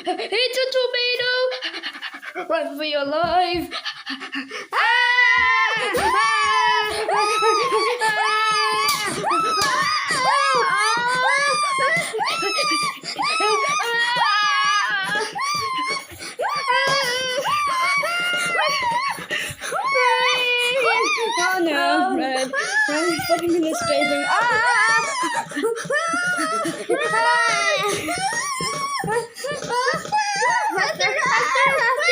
It's a tomato! Run for your life! Oh no, Red. I'm fucking escaping. Faster, faster.